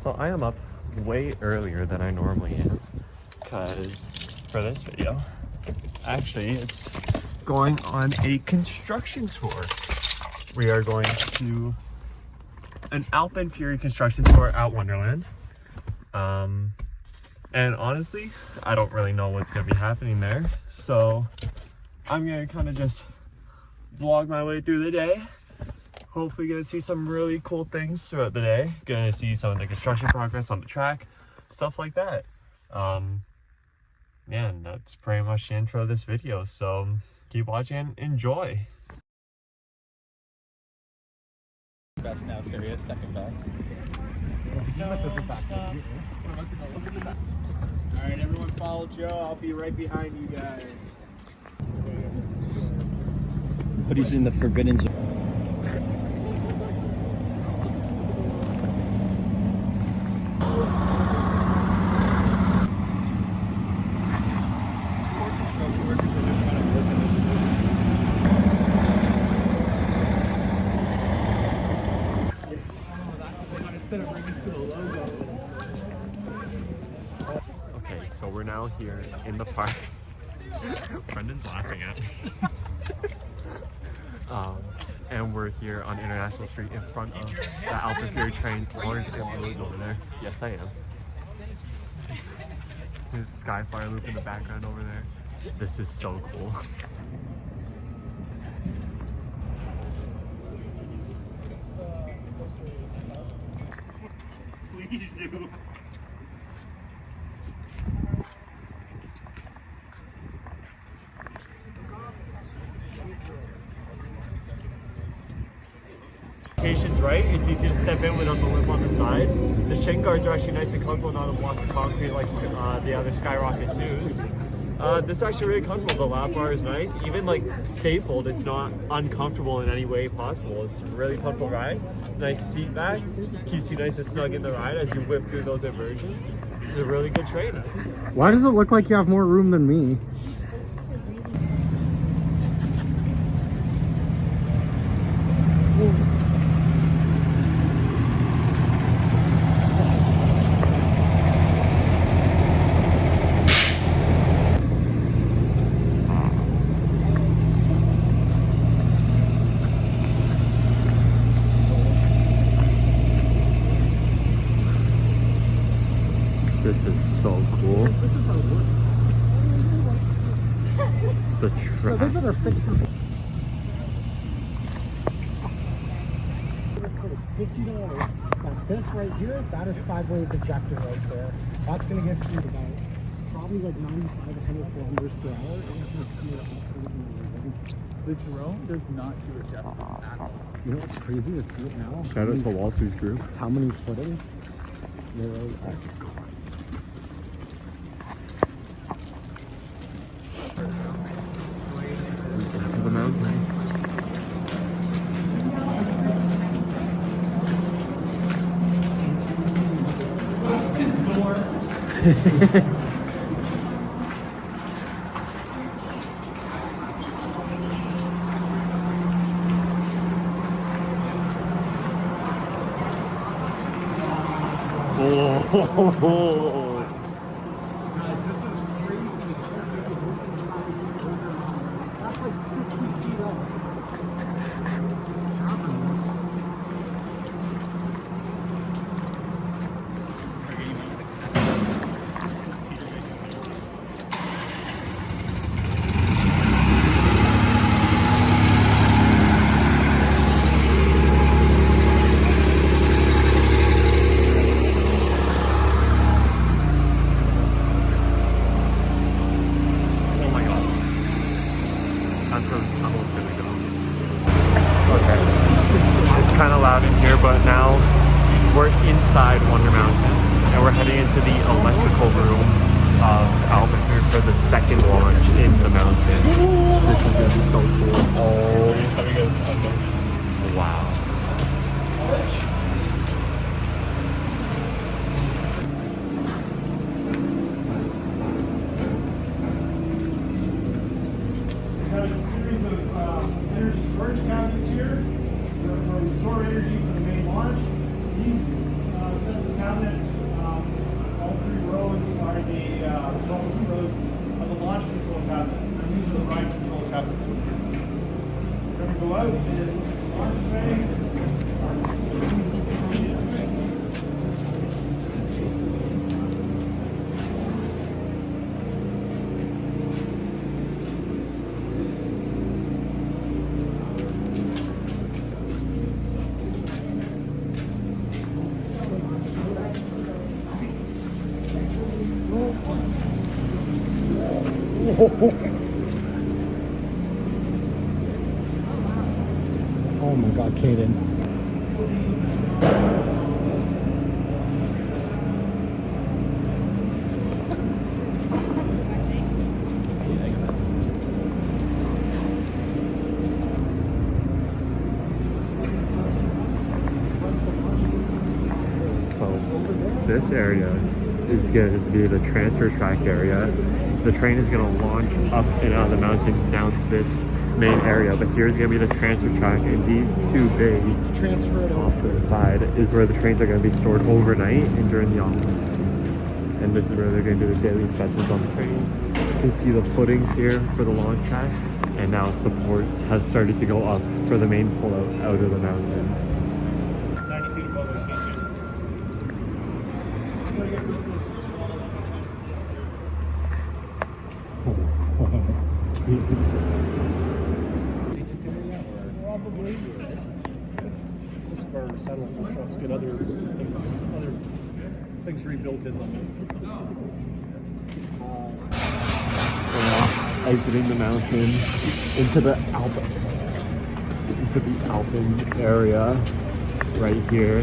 So I am up way earlier than I normally am because for this video, actually it's going on a construction tour. We are going to an AlpenFury construction tour at Wonderland. And honestly, I don't really know what's gonna be happening there. So I'm gonna kind of just vlog my way through the day. Hopefully gonna see some really cool things throughout the day. Gonna see some of the construction progress on the track, stuff like that. Yeah, and that's pretty much the intro of this video. So keep watching and enjoy. Best now, serious, second best. Alright, everyone follow Joe. I'll be right behind you guys. But he's in the forbidden zone. Okay, so we're now here in the park. Brendan's laughing at me. And we're here on International Street in front of the AlpenFury trains. Orange roads over there. Yes, I am. Skyfire loop in the background over there. This is so cool. Please do. Right, it's easy to step in without the lip on the side. The shin guards are actually nice and comfortable, not a block of concrete like the other Skyrocket 2s. This is actually really comfortable. The lap bar is nice. Even like stapled, it's not uncomfortable in any way possible. It's a really comfortable ride. Nice seat back, keeps you nice and snug in the ride as you whip through those inversions. This is a really good train. Why does it look like you have more room than me? This is so cool. The track. They better fix this. $50. Now this right here, that is sideways ejector right there. That's gonna get through about probably like 95, 100 kilometers per hour. The drone does not do it justice at all. You know what's crazy to see it now? Shout out to Walter's group. How many footings? They're really accurate. To the mountain. This door. Oh. Guys, this is crazy. That's like 60 feet up. It's cavernous. It's kind of loud in here, but now we're inside Wonder Mountain and we're heading into the electrical room of AlpenFury for the second launch in the mountain. This is going to be so cool. Oh, wow. We have a series of energy storage cabinets here where we store energy for the main launch. These sets of cabinets Oh my God, Kaden. So this area is going to be the transfer track area. The train is going to launch up and out of the mountain down to this main area, but here's going to be the transfer track, and these two bays Transfer it off to the side is where the trains are going to be stored overnight and during the off-season. And this is where they're going to do the daily inspections on the trains. You can see the footings here for the launch track, and now supports have started to go up for the main pullout out of the mountain. 90 feet above location. Probably. This car settlement trucks get other things rebuilt in them. We're now exiting the mountain into the Alpen area right here.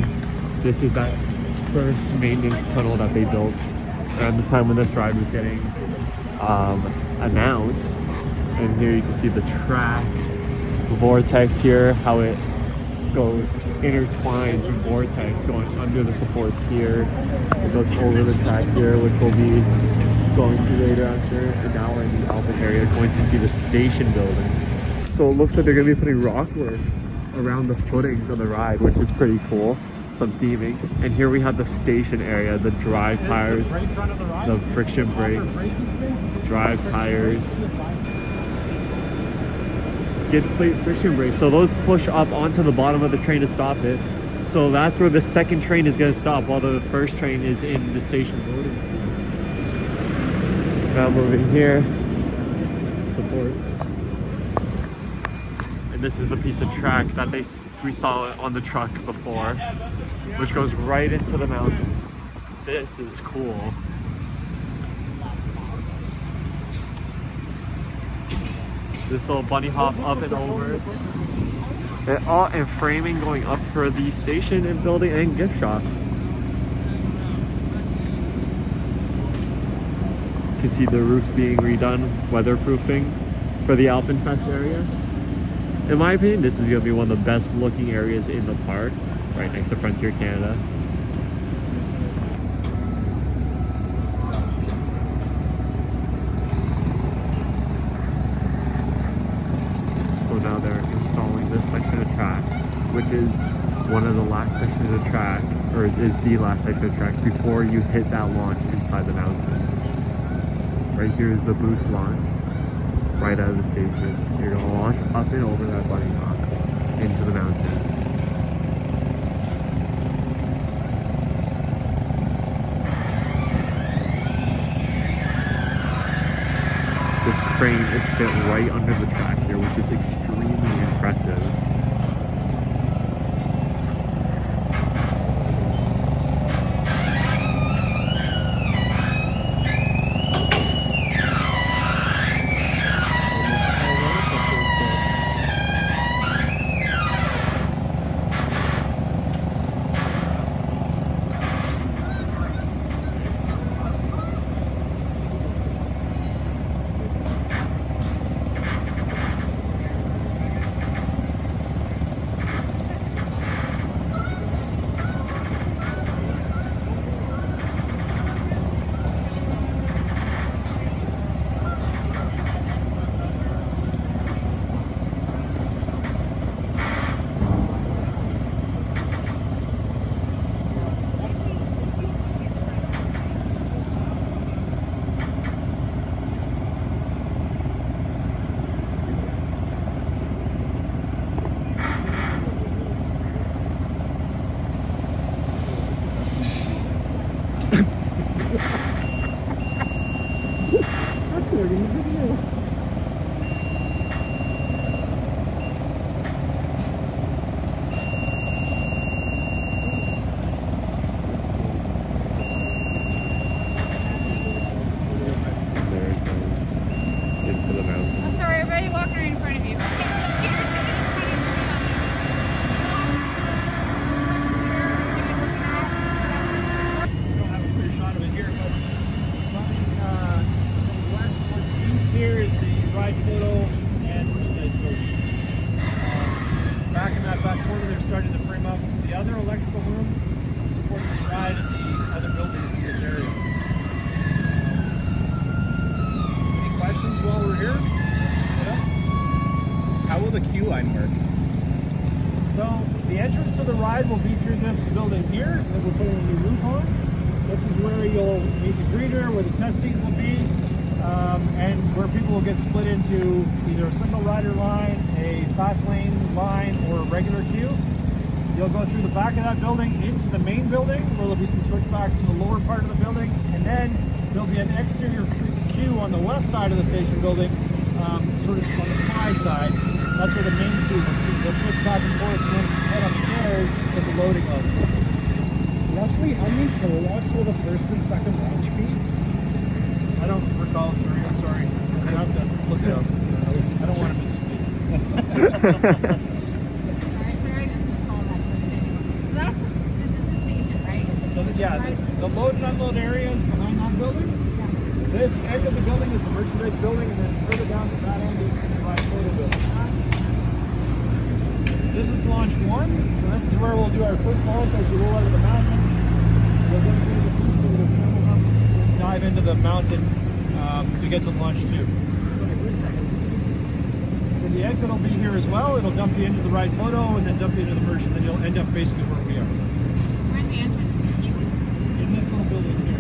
This is that first maintenance tunnel that they built around the time when this ride was getting announced. And here you can see the track, the vortex here, how it goes intertwined through vortex going under the supports here. It goes over the track here, which we'll be going to later after. And now we're in the Alpen area going to see the station building. So it looks like they're going to be putting rock work around the footings of the ride, which is pretty cool. Some theming. And here we have the station area, the drive tires, the friction brakes, drive tires, skid plate friction brakes. So those push up onto the bottom of the train to stop it. So that's where the second train is going to stop while the first train is in the station loading. Now moving here, supports. And this is the piece of track that we saw on the truck before, which goes right into the mountain. This is cool. This little bunny hop up and over. And framing going up for the station and building and gift shop. You can see the roofs being redone, weatherproofing for the AlpenFest area. In my opinion, this is going to be one of the best looking areas in the park, right next to Frontier Canada. So now they're installing this section of track, which is one of the last sections of track, or is the last section of track before you hit that launch inside the mountain. Right here is the boost launch, right out of the station. You're gonna launch up and over that bunny hop into the mountain. This crane is fit right under the track here, which is extremely impressive. line work? So the entrance to the ride will be through this building here that we're putting a new roof on. This is where you'll meet the greeter, where the test seat will be, and where people will get split into either a single rider line, a fast lane line, or a regular queue. You'll go through the back of that building into the main building, where there'll be some switchbacks in the lower part of the building, and then there'll be an exterior queue on the west side of the station building, sort of on the high side. That's where the main queue will be. They'll switch back and forth and then head upstairs to the loading level. Roughly how many kilowatts will the first and second launch be? I don't recall, sorry. I have to look it up. I don't want to misspeak. Alright, so I just missed all that. So this is the station, right? So the load and unload area is behind that building. This end of the building is the merchandise building, and then further down to that end is the right photo building. This is launch 1, so this is where we'll do our first launch as we roll out of the mountain. We'll go through the booster with this camel up and dive into the mountain to get to launch 2. So the exit will be here as well. It'll dump you into the right photo and then dump you into the merch, and then you'll end up basically where we are. Where's the entrance to the queue? In this little building here.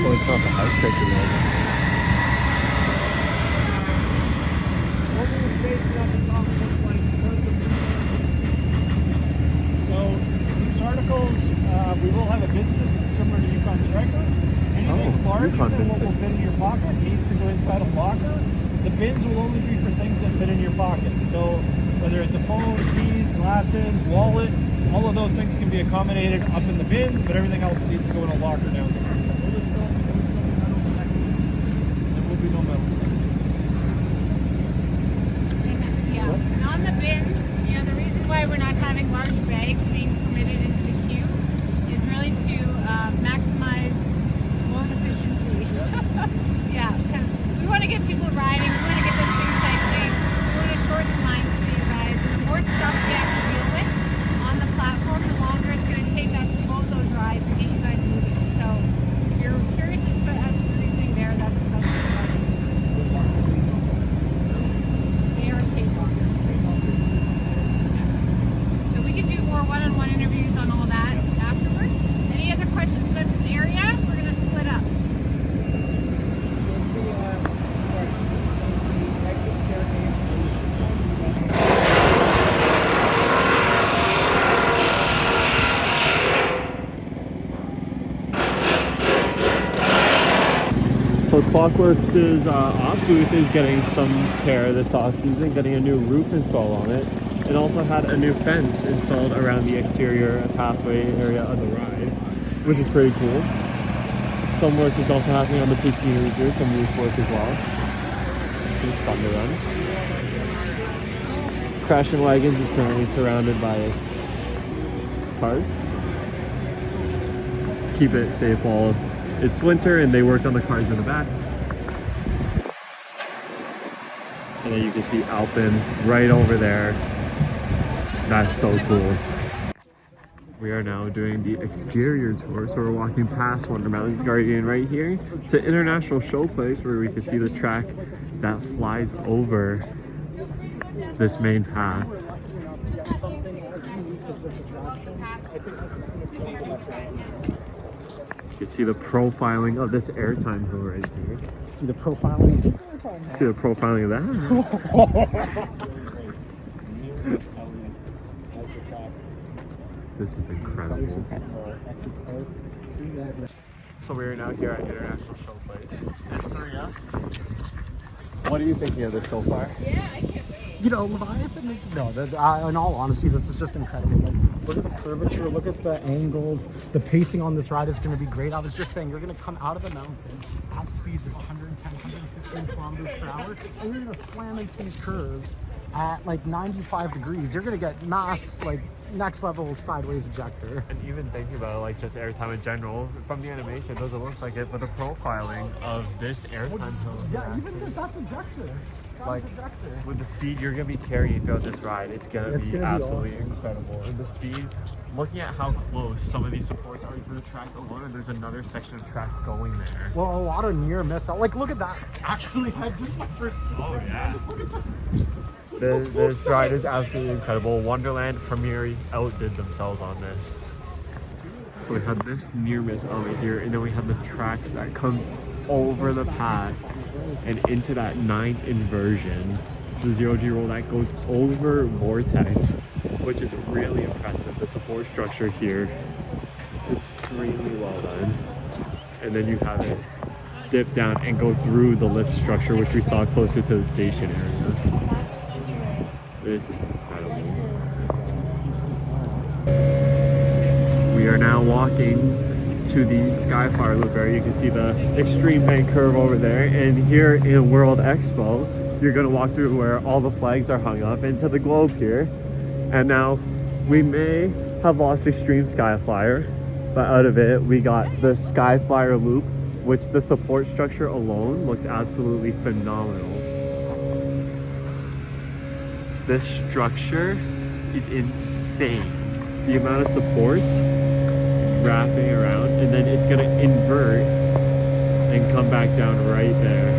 So it's not the house picture there. So these articles, we will have a bin system similar to Yukon Striker. Anything larger Yukon than bin what will fit in your pocket needs to go inside a locker. The bins will only be for things that fit in your pocket. So whether it's a phone, keys, glasses, wallet, all of those things can be accommodated up in the bins, but everything else needs to go in a locker downstairs. There will be no metal. Yeah. And on the bins, the reason why we're not having large bags being permitted into the queue is really to maximize load efficiency. Yeah, because we want to get people riding, we want to get those things cycling, we want to shorten lines for you guys. And the more stuff we have to deal with on the platform, the longer it's going to take us to close those rides and get you guys moving. So if you're curious as to the reasoning there, that's the question. They are paid longer. So we can do more one-on-one interviews on all that afterwards. Any other questions about this area? We're going to split up. So Clockworks' op booth is getting some care this off-season, getting a new roof installed on it, and also had a new fence installed around the exterior pathway area of the ride, which is pretty cool. Some work is also happening on the poutine here, some roof work as well. It's fun to run. Crash and Wagons is currently surrounded by its heart. Keep it safe while it's winter, and they work on the cars in the back. And then you can see Alpen right over there. That's so cool. We are now doing the exterior tour, so we're walking past Wonderland's Guardian right here. It's an international show place where we can see the track that flies over this main path. You can see the profiling of this airtime hill right here. See the profiling. See the profiling of that? This is incredible. So we are now here at International Show Place. And Surya, what are you thinking of this so far? Yeah, I can't wait. Leviathan is in all honesty, this is just incredible. Like, look at the curvature, look at the angles. The pacing on this ride is going to be great. I was just saying, you're going to come out of the mountain at speeds of 110, 115 kilometers per hour, and you're going to slam into these curves at like 95 degrees. You're going to get mass, like next level sideways ejector. And even thinking about like just airtime in general, from the animation, it doesn't look like it, but the profiling of this airtime hill. Yeah, even if that's ejector. Like, with the speed you're gonna be carrying throughout this ride, it's gonna be absolutely awesome. incredible. And the speed, looking at how close some of these supports are to the track alone, and there's another section of track going there. Well, a lot of near miss out. Like, look at that. Actually, this is my first. Oh yeah. Look at this. This ride is absolutely incredible. Wonderland Premier outdid themselves on this. So we have this near miss element here, and then we have the tracks that comes over the path and into that 9th inversion, the 0G roll that goes over Vortex, which is really impressive. The support structure here is extremely well done. And then you have it dip down and go through the lift structure, which we saw closer to the station area. This is incredible. We are now walking to the Skyfire loop area. You can see the extreme bank curve over there, and here in World Expo you're going to walk through where all the flags are hung up into the globe here. And now we may have lost Extreme Skyflyer, but out of it we got the Skyfire loop, which the support structure alone looks absolutely phenomenal. This structure is insane. The amount of supports wrapping around, and then it's gonna invert and come back down right there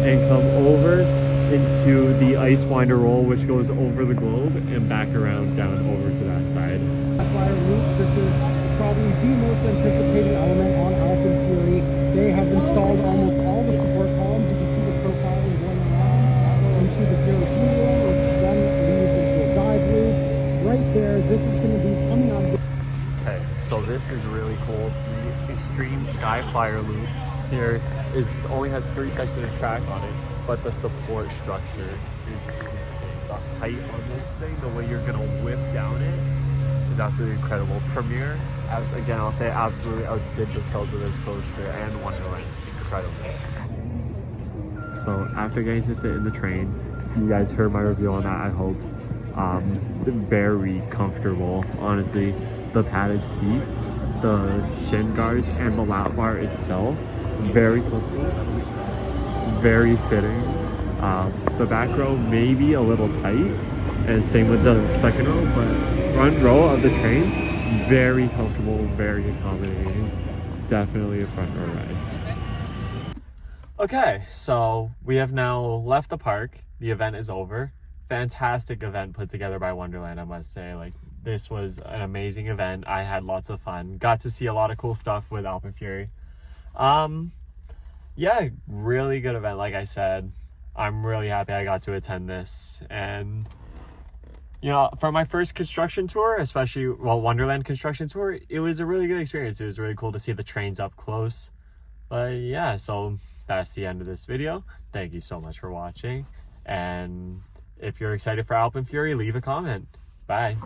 and come over into the ice winder roll, which goes over the globe and back around down over to that side. Fire loop. This is probably the most anticipated element on AlpenFury. They have installed almost all the support columns. You can see the profiling going around into the 0G roll, which then leads into a dive loop. Right there, this is going to be coming out of the... Okay, so this is really cool. The Extreme Skyflyer loop here only has 3 sections of track on it, but the support structure is insane. The height on this thing, the way you're gonna whip down it, is absolutely incredible. Premier, again, I'll say absolutely outdid themselves with this coaster, and Wonderland, incredible. So after getting to sit in the train, you guys heard my review on that, I hope. Very comfortable, honestly. The padded seats, the shin guards, and the lap bar itself, very comfortable, very fitting. The back row may be a little tight, and same with the second row, but front row of the train, very comfortable, very accommodating. Definitely a front row ride. Okay, so we have now left the park. The event is over. Fantastic event put together by Wonderland, I must say. Like, this was an amazing event. I had lots of fun. Got to see a lot of cool stuff with AlpenFury. Yeah, really good event. Like I said, I'm really happy I got to attend this. And, you know, for my first construction tour, especially, well, Wonderland construction tour, it was a really good experience. It was really cool to see the trains up close. But yeah, so that's the end of this video. Thank you so much for watching. And if you're excited for AlpenFury, leave a comment. Bye.